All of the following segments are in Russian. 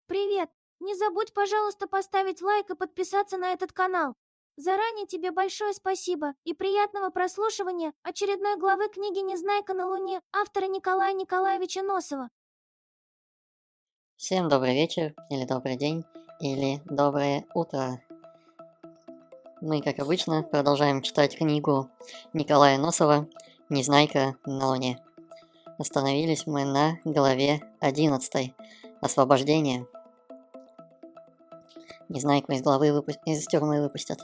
Привет! Не забудь, пожалуйста, поставить лайк и подписаться на этот канал. Заранее тебе большое спасибо и приятного прослушивания очередной главы книги «Незнайка на Луне» автора Николая Николаевича Носова. Всем добрый вечер, или добрый день, или доброе утро. Мы, как обычно, продолжаем читать книгу Николая Носова «Незнайка на Луне». Остановились мы на главе 11 «Освобождение». Незнайку из тюрьмы выпустят.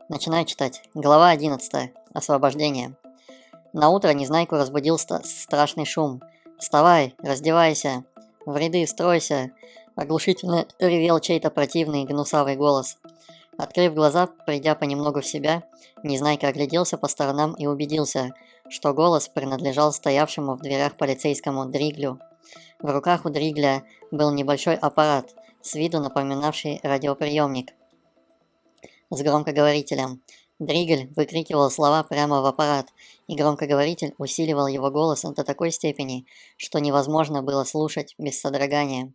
Начинаю читать. Глава 11 «Освобождение». Наутро Незнайку разбудил страшный шум. «Вставай, раздевайся, в ряды стройся!» Оглушительно ревел чей-то противный гнусавый голос. Открыв глаза, придя понемногу в себя, Незнайка огляделся по сторонам и убедился, что голос принадлежал стоявшему в дверях полицейскому Дриглю. В руках у Дригля был небольшой аппарат, с виду напоминавший радиоприемник с громкоговорителем. Дригль выкрикивал слова прямо в аппарат, и громкоговоритель усиливал его голос до такой степени, что невозможно было слушать без содрогания.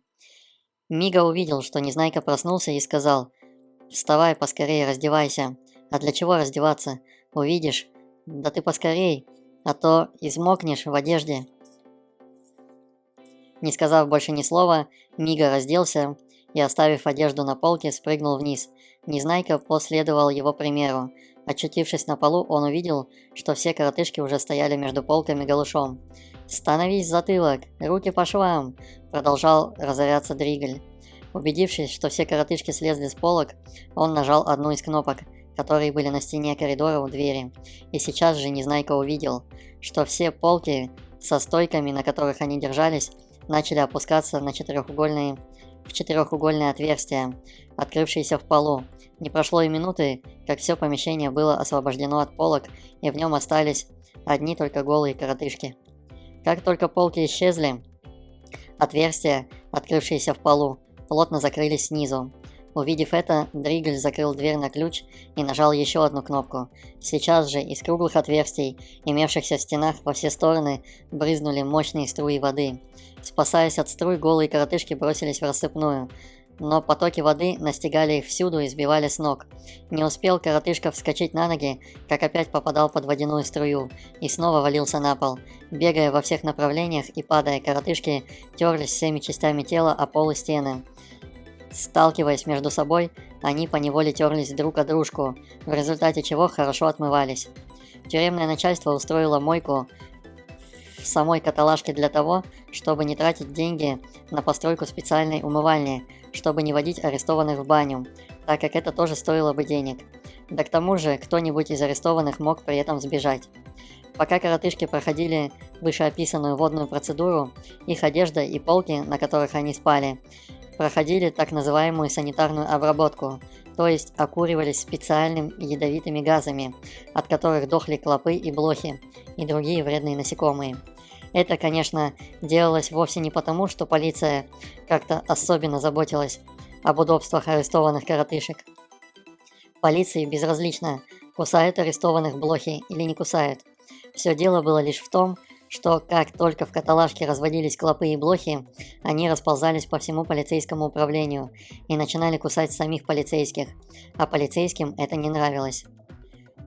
Мига увидел, что Незнайка проснулся и сказал: «Вставай поскорее, раздевайся». «А для чего раздеваться? Увидишь. Да ты поскорей, а то измокнешь в одежде». Не сказав больше ни слова, Мига разделся и, оставив одежду на полке, спрыгнул вниз. Незнайка последовал его примеру. Очутившись на полу, он увидел, что все коротышки уже стояли между полками голышом. «Становись, затылок! Руки по швам!» – продолжал разоряться Дригль. Убедившись, что все коротышки слезли с полок, он нажал одну из кнопок, которые были на стене коридора у двери. И сейчас же Незнайка увидел, что все полки со стойками, на которых они держались, начали опускаться в четырехугольные отверстия, открывшиеся в полу. Не прошло и минуты, как все помещение было освобождено от полок, и в нем остались одни только голые коротышки. Как только полки исчезли, отверстия, открывшиеся в полу, плотно закрылись снизу. Увидев это, Дригль закрыл дверь на ключ и нажал еще одну кнопку. Сейчас же из круглых отверстий, имевшихся в стенах во все стороны, брызнули мощные струи воды. Спасаясь от струй, голые коротышки бросились в рассыпную, но потоки воды настигали их всюду и сбивали с ног. Не успел коротышка вскочить на ноги, как опять попадал под водяную струю и снова валился на пол. Бегая во всех направлениях и падая, коротышки терлись всеми частями тела о пол и стены. Сталкиваясь между собой, они поневоле терлись друг о дружку, в результате чего хорошо отмывались. Тюремное начальство устроило мойку в самой каталажке для того, чтобы не тратить деньги на постройку специальной умывальни, чтобы не водить арестованных в баню, так как это тоже стоило бы денег. Да к тому же, кто-нибудь из арестованных мог при этом сбежать. Пока коротышки проходили вышеописанную водную процедуру, их одежда и полки, на которых они спали, проходили так называемую санитарную обработку, то есть окуривались специальными ядовитыми газами, от которых дохли клопы и блохи и другие вредные насекомые. Это, конечно, делалось вовсе не потому, что полиция как-то особенно заботилась об удобствах арестованных коротышек. Полиции безразлично, кусают арестованных блохи или не кусают. Все дело было лишь в том, что как только в каталажке разводились клопы и блохи, они расползались по всему полицейскому управлению и начинали кусать самих полицейских, а полицейским это не нравилось.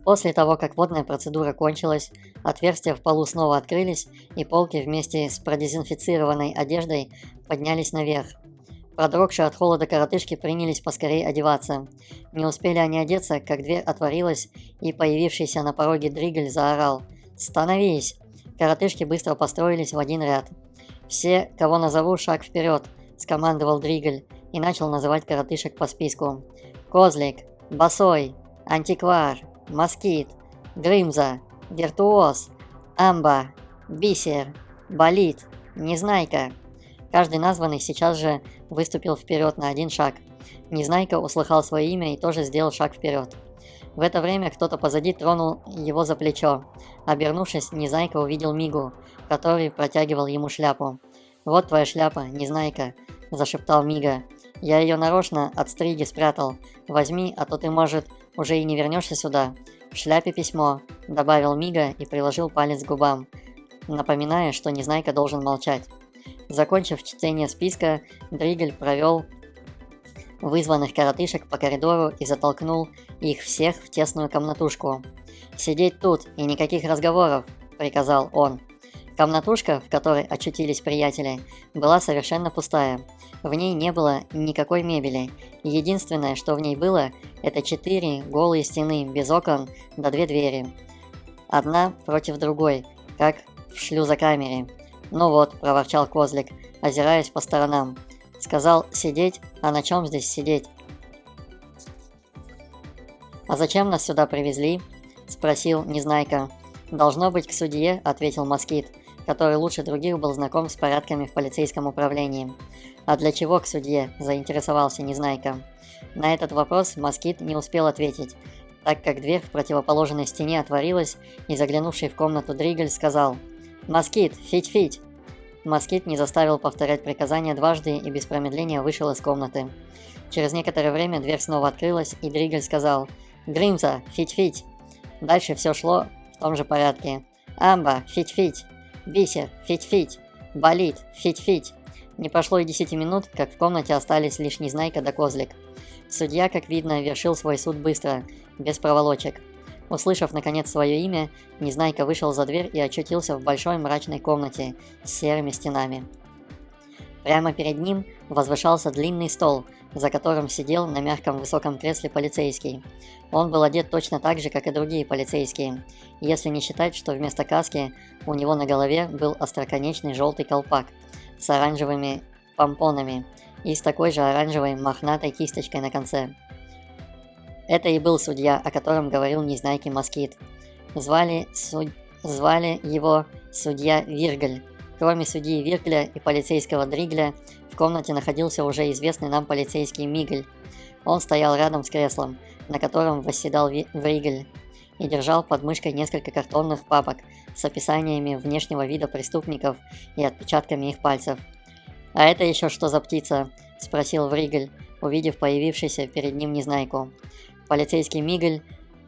После того, как водная процедура кончилась, отверстия в полу снова открылись, и полки вместе с продезинфицированной одеждой поднялись наверх. Продрогшие от холода коротышки принялись поскорей одеваться. Не успели они одеться, как дверь отворилась, и появившийся на пороге Дригль заорал: «Становись!» Коротышки быстро построились в один ряд. «Все, кого назову, шаг вперед!» – скомандовал Дригль и начал называть коротышек по списку. Козлик, Босой, Антиквар, Москит, Грымза, Виртуоз, Амба, Бисер, Болит, Незнайка. Каждый названный сейчас же выступил вперед на один шаг. Незнайка услыхал свое имя и тоже сделал шаг вперед. В это время кто-то позади тронул его за плечо. Обернувшись, Незнайка увидел Мигу, который протягивал ему шляпу. «Вот твоя шляпа, Незнайка», – зашептал Мига. «Я ее нарочно от стриги спрятал. Возьми, а то ты, может, уже и не вернешься сюда. В шляпе письмо», – добавил Мига и приложил палец к губам, напоминая, что Незнайка должен молчать. Закончив чтение списка, Дригель провел вызванных коротышек по коридору и затолкнул их всех в тесную комнатушку. «Сидеть тут и никаких разговоров», — приказал он. Комнатушка, в которой очутились приятели, была совершенно пустая. В ней не было никакой мебели. Единственное, что в ней было, это 4 голые стены без окон да 2 двери. Одна против другой, как в шлюзокамере. «Ну вот», – проворчал Козлик, озираясь по сторонам. «Сказал сидеть, а на чем здесь сидеть?» «А зачем нас сюда привезли?» – спросил Незнайка. «Должно быть к судье», – ответил Москит, который лучше других был знаком с порядками в полицейском управлении. «А для чего к судье?» – заинтересовался Незнайка. На этот вопрос Москит не успел ответить, так как дверь в противоположной стене отворилась, и заглянувший в комнату Дригель сказал: «Москит, фить-фить!» Москит не заставил повторять приказание дважды и без промедления вышел из комнаты. Через некоторое время дверь снова открылась, и Дригель сказал: «Грымза, фить-фить!» Дальше все шло в том же порядке. «Амба, фить-фить!» «Бисер, фить-фить!» «Болит, фить-фить!» Не прошло и 10 минут, как в комнате остались лишь Незнайка да Козлик. Судья, как видно, вершил свой суд быстро, без проволочек. Услышав, наконец, свое имя, Незнайка вышел за дверь и очутился в большой мрачной комнате с серыми стенами. Прямо перед ним возвышался длинный стол, за которым сидел на мягком высоком кресле полицейский. Он был одет точно так же, как и другие полицейские, если не считать, что вместо каски у него на голове был остроконечный желтый колпак с оранжевыми помпонами и с такой же оранжевой мохнатой кисточкой на конце. Это и был судья, о котором говорил Незнайке Москит. Звали его судья Виргль. Кроме судьи Виргля и полицейского Дригля, в комнате находился уже известный нам полицейский Мигль. Он стоял рядом с креслом, на котором восседал Вригль, и держал под мышкой несколько картонных папок с описаниями внешнего вида преступников и отпечатками их пальцев. «А это еще что за птица?» – спросил Вригль, увидев появившийся перед ним Незнайку. Полицейский Мигль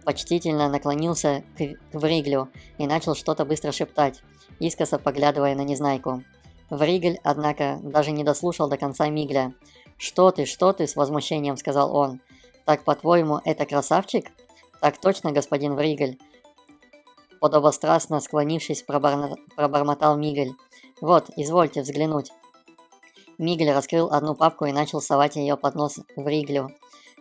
почтительно наклонился к Вриглю и начал что-то быстро шептать, искоса поглядывая на Незнайку. Вригль, однако, даже не дослушал до конца Мигля. Что ты?» – с возмущением сказал он. «Так, по-твоему, это красавчик?» «Так точно, господин Вригль», – подобострастно склонившись, пробормотал Мигль. «Вот, извольте взглянуть». Мигль раскрыл одну папку и начал совать ее под нос Вриглю.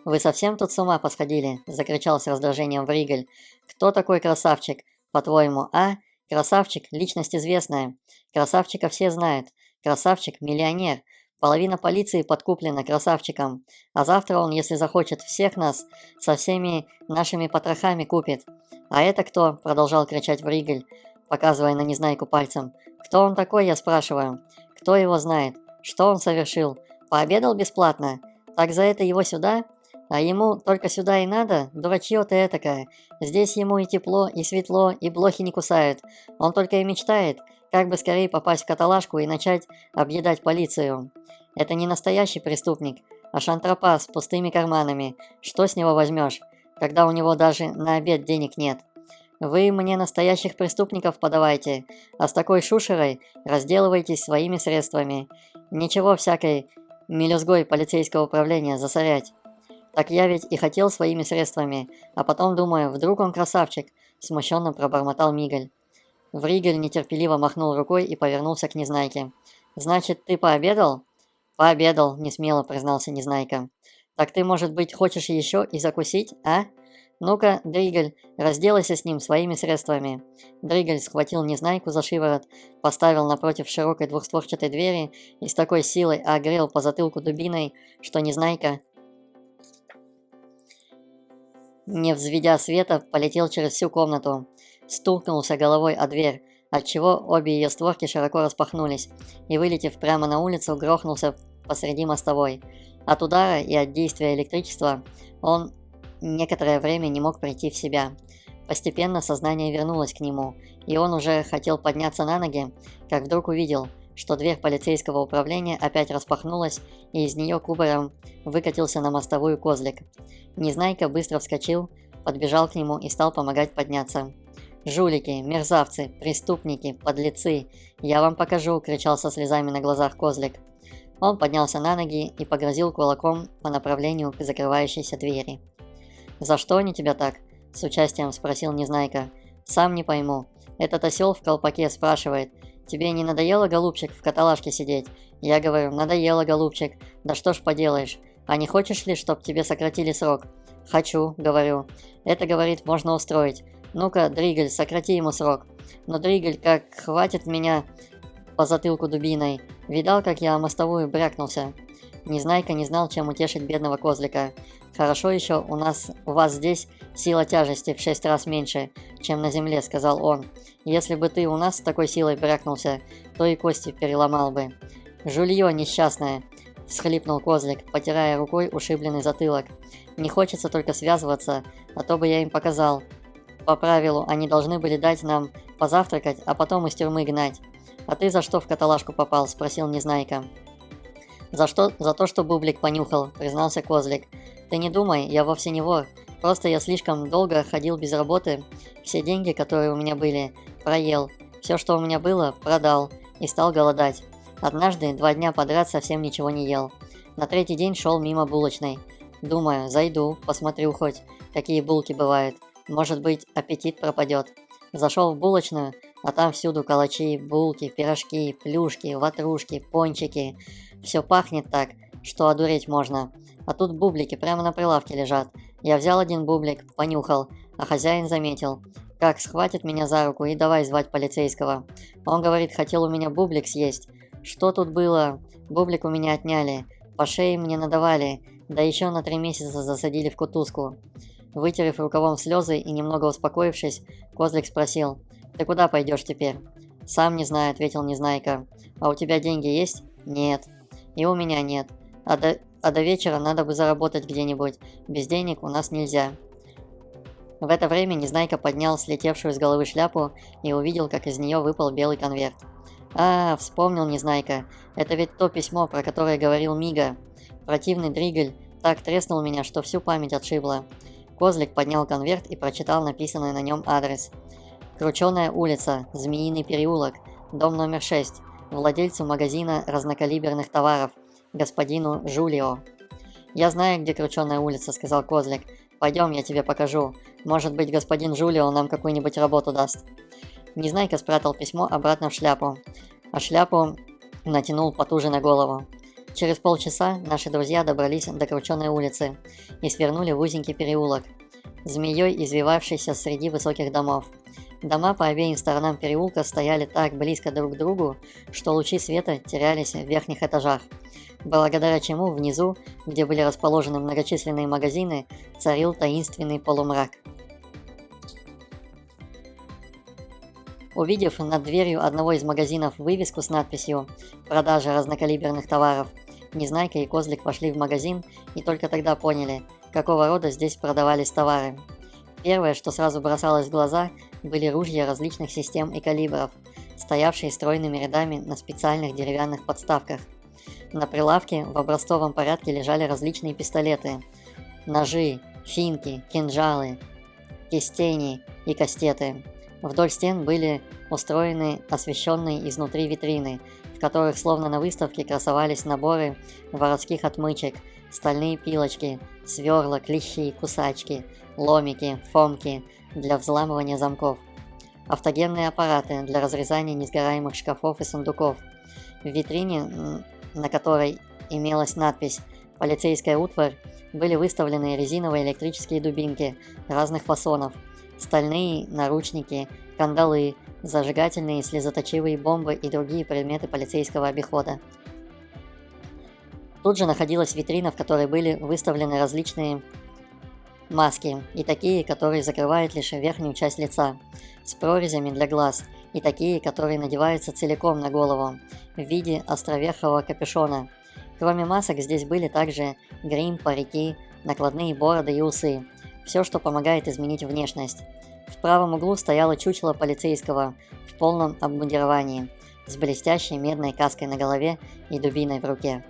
«Вы совсем тут с ума посходили?» – закричал с раздражением Вригль. «Кто такой красавчик, по-твоему, а? Красавчик – личность известная. Красавчика все знают. Красавчик – миллионер. Половина полиции подкуплена красавчиком. А завтра он, если захочет, всех нас со всеми нашими потрохами купит. А это кто?» – продолжал кричать Вригль, показывая на Незнайку пальцем. «Кто он такой, я спрашиваю? Кто его знает? Что он совершил? Пообедал бесплатно? Так за это его сюда? А ему только сюда и надо? Дурачье ты этакое. Здесь ему и тепло, и светло, и блохи не кусают. Он только и мечтает, как бы скорее попасть в каталажку и начать объедать полицию. Это не настоящий преступник, а шантропа с пустыми карманами. Что с него возьмешь, когда у него даже на обед денег нет? Вы мне настоящих преступников подавайте, а с такой шушерой разделывайтесь своими средствами. Ничего всякой мелюзгой полицейского управления засорять. Так я ведь и хотел своими средствами, а потом думаю, вдруг он красавчик», – смущенно пробормотал Мигль. Вригль нетерпеливо махнул рукой и повернулся к Незнайке. «Значит, ты пообедал?» «Пообедал», – несмело признался Незнайка. «Так ты, может быть, хочешь еще и закусить, а? Ну-ка, Дригель, разделайся с ним своими средствами». Дригель схватил Незнайку за шиворот, поставил напротив широкой двухстворчатой двери и с такой силой огрел по затылку дубиной, что Незнайка, не взведя света, полетел через всю комнату, стукнулся головой о дверь, отчего обе ее створки широко распахнулись, и, вылетев прямо на улицу, грохнулся посреди мостовой. От удара и от действия электричества он некоторое время не мог прийти в себя. Постепенно сознание вернулось к нему, и он уже хотел подняться на ноги, как вдруг увидел, что дверь полицейского управления опять распахнулась, и из нее кубарем выкатился на мостовую Козлик. Незнайка быстро вскочил, подбежал к нему и стал помогать подняться. «Жулики, мерзавцы, преступники, подлецы! Я вам покажу!» – кричал со слезами на глазах Козлик. Он поднялся на ноги и погрозил кулаком по направлению к закрывающейся двери. «За что они тебя так?» – с участием спросил Незнайка. «Сам не пойму. Этот осел в колпаке спрашивает: тебе не надоело, голубчик, в каталажке сидеть?» Я говорю: «Надоело, голубчик. Да что ж поделаешь. А не хочешь ли, чтоб тебе сократили срок?» «Хочу», — говорю. «Это, говорит, можно устроить. Ну-ка, Дригель, сократи ему срок». Но Дригель как хватит меня по затылку дубиной. Видал, как я о мостовую брякнулся? Незнайка не знал, чем утешить бедного Козлика. «Хорошо еще у вас здесь сила тяжести в 6 раз меньше, чем на земле», — сказал он. «Если бы ты у нас с такой силой брякнулся, то и кости переломал бы». «Жулье несчастное», — всхлипнул Козлик, потирая рукой ушибленный затылок. «Не хочется только связываться, а то бы я им показал. По правилу, они должны были дать нам позавтракать, а потом из тюрьмы гнать». «А ты за что в каталажку попал?» — спросил Незнайка. «За то, что бублик понюхал», — признался Козлик. «Ты не думай, я вовсе не вор. Просто я слишком долго ходил без работы. Все деньги, которые у меня были, проел. Все, что у меня было, продал. И стал голодать. Однажды 2 дня подряд совсем ничего не ел. На 3-й день шел мимо булочной. Думаю, зайду, посмотрю хоть, какие булки бывают. Может быть, аппетит пропадет. Зашел в булочную, а там всюду калачи, булки, пирожки, плюшки, ватрушки, пончики. Все пахнет так, что одуреть можно. А тут бублики прямо на прилавке лежат. Я взял один бублик, понюхал, а хозяин заметил. Как схватит меня за руку и давай звать полицейского. Он говорит, хотел у меня бублик съесть. Что тут было? Бублик у меня отняли, по шее мне надавали, да еще на 3 месяца засадили в кутузку. Вытерев рукавом слезы и немного успокоившись, Козлик спросил: «Ты куда пойдешь теперь?» «Сам не знаю», — ответил Незнайка. «А у тебя деньги есть?» «Нет». «И у меня нет. А до вечера надо бы заработать где-нибудь. Без денег у нас нельзя». В это время Незнайка поднял слетевшую с головы шляпу и увидел, как из нее выпал белый конверт. «А, вспомнил Незнайка. Это ведь то письмо, про которое говорил Мига. Противный Дригель так треснул меня, что всю память отшибло». Козлик поднял конверт и прочитал написанный на нем адрес. Крученая улица, Змеиный переулок, дом номер 6, владельцу магазина разнокалиберных товаров, господину Жулио. «Я знаю, где Крученая улица», — сказал Козлик. «Пойдем, я тебе покажу. Может быть, господин Жулио нам какую-нибудь работу даст». Незнайка спрятал письмо обратно в шляпу, а шляпу натянул потуже на голову. Через полчаса наши друзья добрались до Крученой улицы и свернули в узенький переулок, змеей извивавшийся среди высоких домов. Дома по обеим сторонам переулка стояли так близко друг к другу, что лучи света терялись в верхних этажах, благодаря чему внизу, где были расположены многочисленные магазины, царил таинственный полумрак. Увидев над дверью одного из магазинов вывеску с надписью «Продажа разнокалиберных товаров», Незнайка и Козлик вошли в магазин и только тогда поняли, какого рода здесь продавались товары. Первое, что сразу бросалось в глаза, были ружья различных систем и калибров, стоявшие стройными рядами на специальных деревянных подставках. На прилавке в образцовом порядке лежали различные пистолеты, ножи, финки, кинжалы, кистени и кастеты. Вдоль стен были устроены освещенные изнутри витрины, в которых словно на выставке красовались наборы воровских отмычек, стальные пилочки, сверла, клещи, кусачки, ломики, фомки для взламывания замков, автогенные аппараты для разрезания несгораемых шкафов и сундуков. В витрине, на которой имелась надпись «Полицейская утварь», были выставлены резиновые электрические дубинки разных фасонов, стальные наручники, кандалы, зажигательные слезоточивые бомбы и другие предметы полицейского обихода. Тут же находилась витрина, в которой были выставлены различные маски, и такие, которые закрывают лишь верхнюю часть лица, с прорезями для глаз, и такие, которые надеваются целиком на голову, в виде островерхового капюшона. Кроме масок, здесь были также грим, парики, накладные бороды и усы, все, что помогает изменить внешность. В правом углу стояло чучело полицейского в полном обмундировании, с блестящей медной каской на голове и дубиной в руке.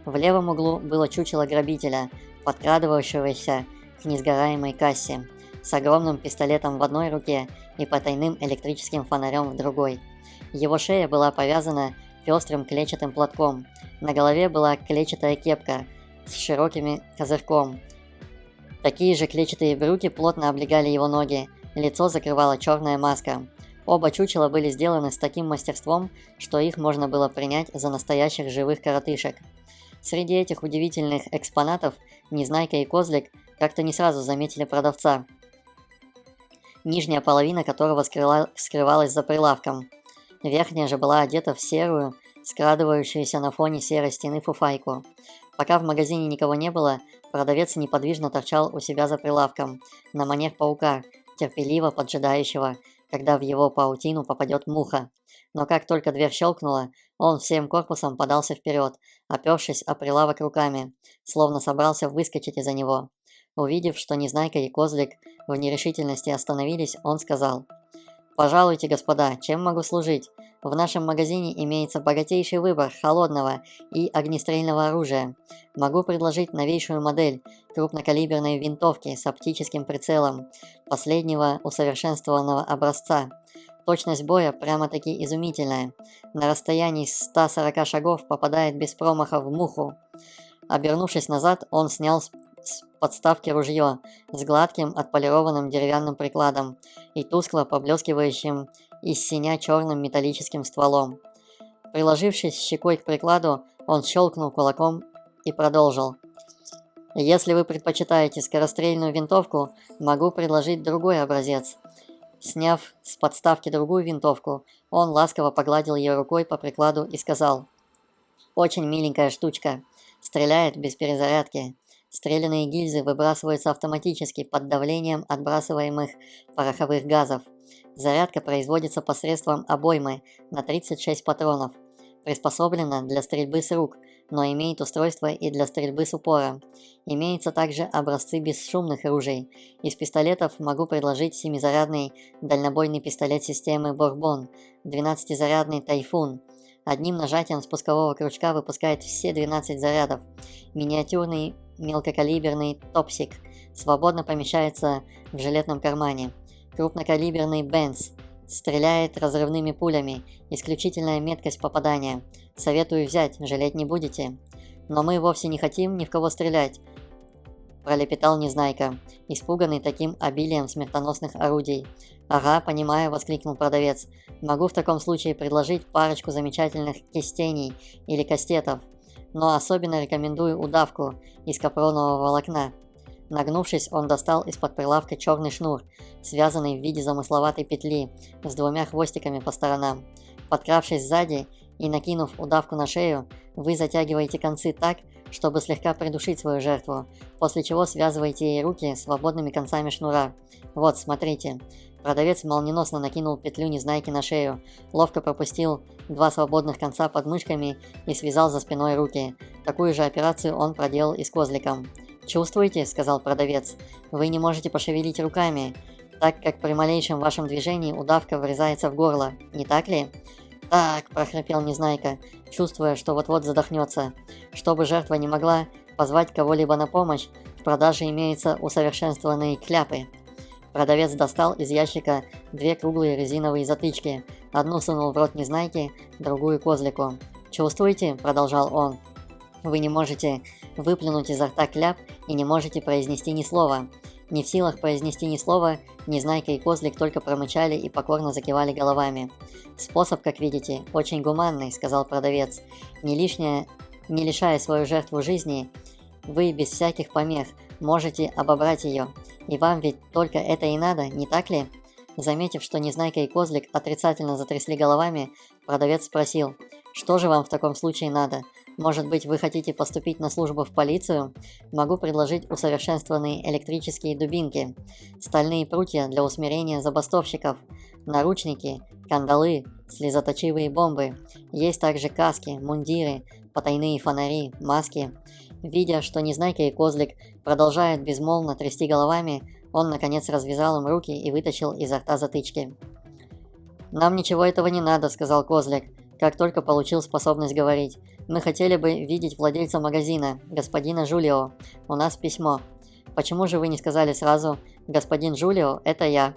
В левом углу было чучело грабителя, подкрадывающегося к несгораемой кассе. с огромным пистолетом в одной руке и потайным электрическим фонарем в другой. Его шея была повязана пестрым клетчатым платком. На голове была клетчатая кепка с широким козырьком. Такие же клетчатые брюки плотно облегали его ноги, лицо закрывала черная маска. Оба чучела были сделаны с таким мастерством, что их можно было принять за настоящих живых коротышек. Среди этих удивительных экспонатов Незнайка и Козлик как-то не сразу заметили продавца, нижняя половина которого скрывалась за прилавком. Верхняя же была одета в серую, скрадывающуюся на фоне серой стены фуфайку. Пока в магазине никого не было, продавец неподвижно торчал у себя за прилавком, на манер паука, терпеливо поджидающего, когда в его паутину попадет муха. Но как только дверь щелкнула, он всем корпусом подался вперед, опершись о прилавок руками, словно собрался выскочить из-за него. Увидев, что Незнайка и Козлик в нерешительности остановились, он сказал: «Пожалуйте, господа, чем могу служить? В нашем магазине имеется богатейший выбор холодного и огнестрельного оружия. Могу предложить новейшую модель крупнокалиберной винтовки с оптическим прицелом последнего усовершенствованного образца. Точность боя прямо-таки изумительная. На расстоянии 140 шагов попадает без промаха в муху». Обернувшись назад, он снял с подставки ружье с гладким отполированным деревянным прикладом и тускло поблескивающим из синя черным металлическим стволом. Приложившись щекой к прикладу, он щелкнул кулаком и продолжил: «Если вы предпочитаете скорострельную винтовку, могу предложить другой образец». Сняв с подставки другую винтовку, он ласково погладил ее рукой по прикладу и сказал: «Очень миленькая штучка. Стреляет без перезарядки. Стреляные гильзы выбрасываются автоматически под давлением отбрасываемых пороховых газов. Зарядка производится посредством обоймы на 36 патронов. Приспособлена для стрельбы с рук, но имеет устройство и для стрельбы с упора. Имеются также образцы бесшумных ружей. Из пистолетов могу предложить 7-зарядный дальнобойный пистолет системы Бурбон, 12-зарядный Тайфун. Одним нажатием спускового крючка выпускает все 12 зарядов. Миниатюрный мелкокалиберный Топсик свободно помещается в жилетном кармане. Крупнокалиберный Бенц стреляет разрывными пулями, исключительная меткость попадания. Советую взять, жалеть не будете». «Но мы вовсе не хотим ни в кого стрелять», – пролепетал Незнайка, испуганный таким обилием смертоносных орудий. «Ага, понимаю», – воскликнул продавец. «Могу в таком случае предложить парочку замечательных кистеней или кастетов, но особенно рекомендую удавку из капронового волокна». Нагнувшись, он достал из-под прилавка черный шнур, связанный в виде замысловатой петли, с 2 хвостиками по сторонам. Подкравшись сзади и накинув удавку на шею, вы затягиваете концы так, чтобы слегка придушить свою жертву, после чего связываете ей руки свободными концами шнура. Вот, смотрите. Продавец молниеносно накинул петлю Незнайки на шею, ловко пропустил 2 свободных конца под мышками и связал за спиной руки. Такую же операцию он проделал и с Козликом. «Чувствуете?» – сказал продавец. «Вы не можете пошевелить руками, так как при малейшем вашем движении удавка врезается в горло, не так ли?» «Так», – прохрипел Незнайка, чувствуя, что вот-вот задохнется. Чтобы жертва не могла позвать кого-либо на помощь, в продаже имеются усовершенствованные кляпы. Продавец достал из ящика 2 круглые резиновые затычки. Одну сунул в рот Незнайки, другую Козлику. «Чувствуете?» – продолжал он. «Вы не можете выплюнуть изо рта кляп и не можете произнести ни слова». Не в силах произнести ни слова, Незнайка и Козлик только промычали и покорно закивали головами. «Способ, как видите, очень гуманный», – сказал продавец. «Не лишая свою жертву жизни, вы без всяких помех можете обобрать ее. И вам ведь только это и надо, не так ли?» Заметив, что Незнайка и Козлик отрицательно затрясли головами, продавец спросил: «Что же вам в таком случае надо? Может быть, вы хотите поступить на службу в полицию? Могу предложить усовершенствованные электрические дубинки, стальные прутья для усмирения забастовщиков, наручники, кандалы, слезоточивые бомбы. Есть также каски, мундиры, потайные фонари, маски». Видя, что Незнайка и Козлик продолжают безмолвно трясти головами, он наконец развязал им руки и вытащил изо рта затычки. «Нам ничего этого не надо», – сказал Козлик, как только получил способность говорить. «Мы хотели бы видеть владельца магазина, господина Жулио. У нас письмо». Почему же вы не сказали сразу: господин Джулио, это я?»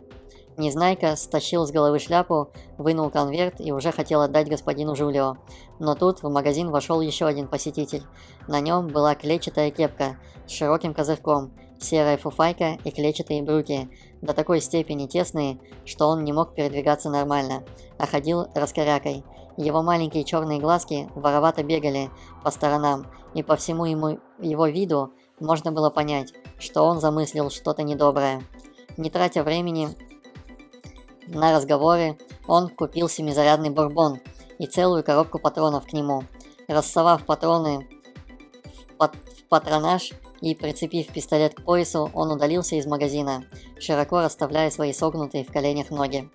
Незнайка стащил с головы шляпу, вынул конверт и уже хотел отдать господину Джулио. Но тут в магазин вошел еще один посетитель. На нем была клетчатая кепка с широким козырьком, серая фуфайка и клетчатые брюки, до такой степени тесные, что он не мог передвигаться нормально, а ходил раскорякой. Его маленькие черные глазки воровато бегали по сторонам, и по всему его виду можно было понять, что он замыслил что-то недоброе. Не тратя времени на разговоры, он купил семизарядный бурбон и целую коробку патронов к нему. Рассовав патроны в патронаж и прицепив пистолет к поясу, он удалился из магазина, широко расставляя свои согнутые в коленях ноги.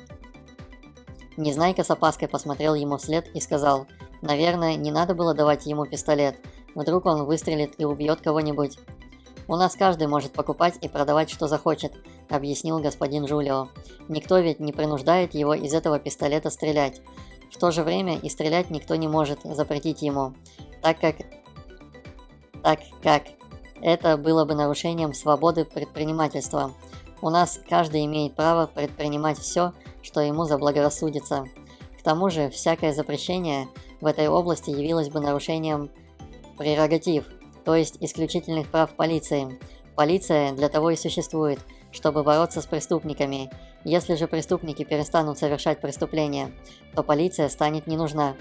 Незнайка с опаской посмотрел ему вслед и сказал: «Наверное, не надо было давать ему пистолет. Вдруг он выстрелит и убьет кого-нибудь». «У нас каждый может покупать и продавать, что захочет», — объяснил господин Джулио. «Никто ведь не принуждает его из этого пистолета стрелять. В то же время и стрелять никто не может запретить ему, так как это было бы нарушением свободы предпринимательства. У нас каждый имеет право предпринимать все, что ему заблагорассудится. К тому же, всякое запрещение в этой области явилось бы нарушением прерогатив, то есть исключительных прав полиции. Полиция для того и существует, чтобы бороться с преступниками. Если же преступники перестанут совершать преступления, то полиция станет не нужна.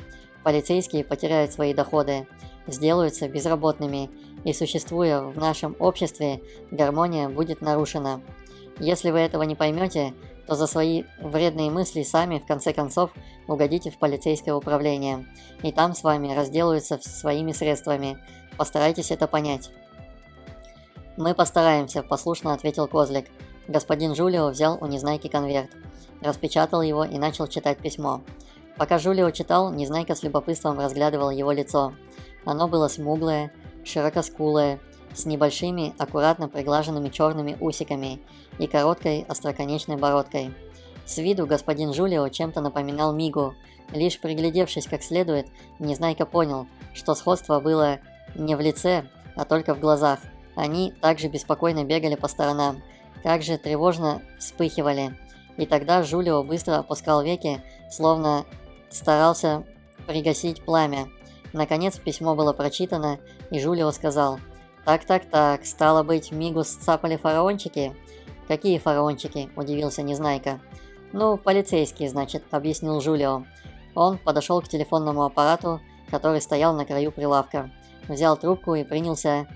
Полицейские потеряют свои доходы, сделаются безработными, и существуя в нашем обществе, гармония будет нарушена. Если вы этого не поймете, то за свои вредные мысли сами, в конце концов, угодите в полицейское управление, и там с вами разделаются своими средствами. Постарайтесь это понять». «Мы постараемся», – послушно ответил Козлик. Господин Джулио взял у Незнайки конверт, распечатал его и начал читать письмо. Пока Джулио читал, Незнайка с любопытством разглядывал его лицо. Оно было смуглое, широкоскулое, с небольшими, аккуратно приглаженными черными усиками и короткой остроконечной бородкой. С виду господин Джулио чем-то напоминал Мигу. Лишь приглядевшись как следует, Незнайка понял, что сходство было не в лице, а только в глазах. Они также беспокойно бегали по сторонам, также тревожно вспыхивали. И тогда Джулио быстро опускал веки, словно старался пригасить пламя. Наконец письмо было прочитано, и Джулио сказал: «Так, стало быть, Мигу сцапали фараончики?» «Какие фараончики?» – удивился Незнайка. «Ну, полицейские, значит», – объяснил Джулио. Он подошел к телефонному аппарату, который стоял на краю прилавка, взял трубку и принялся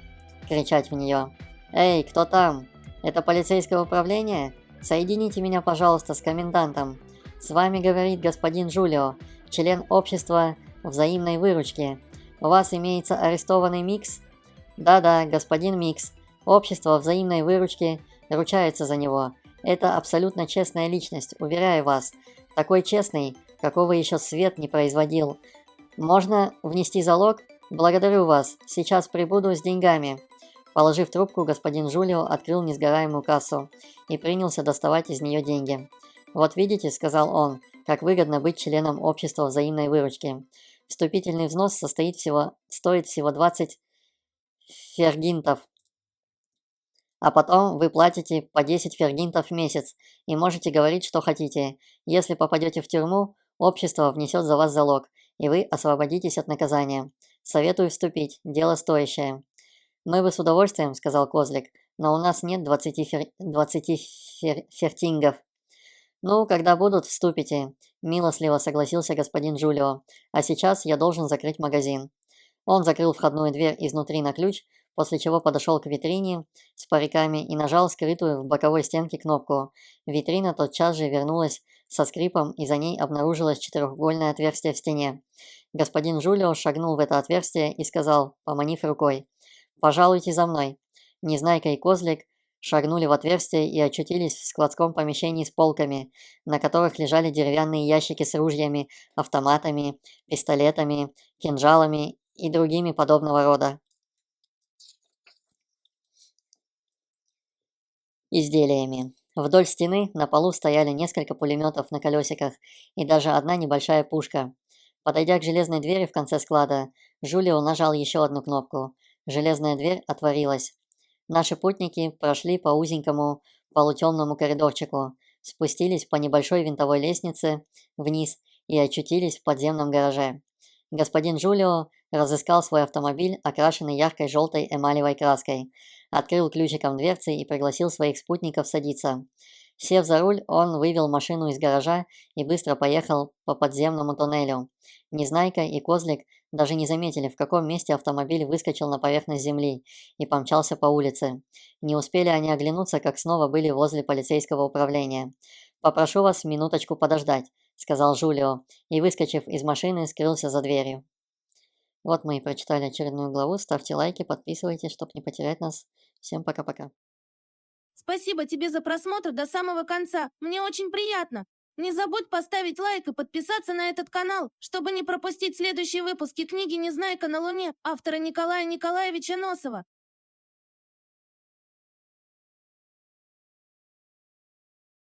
кричать в нее. «Эй, кто там? Это полицейское управление? Соедините меня, пожалуйста, с комендантом. С вами говорит господин Джулио, член общества взаимной выручки. У вас имеется арестованный Микс?» «Да, господин Микс. Общество взаимной выручки ручается за него. Это абсолютно честная личность, уверяю вас. Такой честный, какого еще свет не производил. Можно внести залог? Благодарю вас. Сейчас прибуду с деньгами». Положив трубку, господин Джулио открыл несгораемую кассу и принялся доставать из нее деньги. «Вот видите», — сказал он, — «как выгодно быть членом общества взаимной выручки. Вступительный взнос стоит всего 20 фергинтов. А потом вы платите по 10 фергинтов в месяц и можете говорить, что хотите. Если попадете в тюрьму, общество внесет за вас залог, и вы освободитесь от наказания. Советую вступить, дело стоящее». «Мы бы с удовольствием», — сказал Козлик, — «но у нас нет 20 фертингов». «Ну, когда будут, вступите», — милостливо согласился господин Джулио. «А сейчас я должен закрыть магазин». Он закрыл входную дверь изнутри на ключ, после чего подошел к витрине с париками и нажал скрытую в боковой стенке кнопку. Витрина тотчас же вернулась со скрипом, и за ней обнаружилось четырехугольное отверстие в стене. Господин Джулио шагнул в это отверстие и сказал, поманив рукой: «Пожалуйте за мной». Незнайка и Козлик шагнули в отверстие и очутились в складском помещении с полками, на которых лежали деревянные ящики с ружьями, автоматами, пистолетами, кинжалами и другими подобного рода изделиями. Вдоль стены на полу стояли несколько пулеметов на колесиках и даже одна небольшая пушка. Подойдя к железной двери в конце склада, Джулио нажал еще одну кнопку. Железная дверь отворилась. Наши путники прошли по узенькому полутемному коридорчику, спустились по небольшой винтовой лестнице вниз и очутились в подземном гараже. Господин Джулио разыскал свой автомобиль, окрашенный яркой желтой эмалевой краской, открыл ключиком дверцы и пригласил своих спутников садиться. Сев за руль, он вывел машину из гаража и быстро поехал по подземному туннелю. Незнайка и Козлик даже не заметили, в каком месте автомобиль выскочил на поверхность земли и помчался по улице. Не успели они оглянуться, как снова были возле полицейского управления. «Попрошу вас минуточку подождать», — сказал Жулио, и, выскочив из машины, скрылся за дверью. Вот мы и прочитали очередную главу. Ставьте лайки, подписывайтесь, чтобы не потерять нас. Всем пока-пока. Спасибо тебе за просмотр до самого конца. Мне очень приятно. Не забудь поставить лайк и подписаться на этот канал, чтобы не пропустить следующие выпуски книги «Незнайка на Луне» автора Николая Николаевича Носова.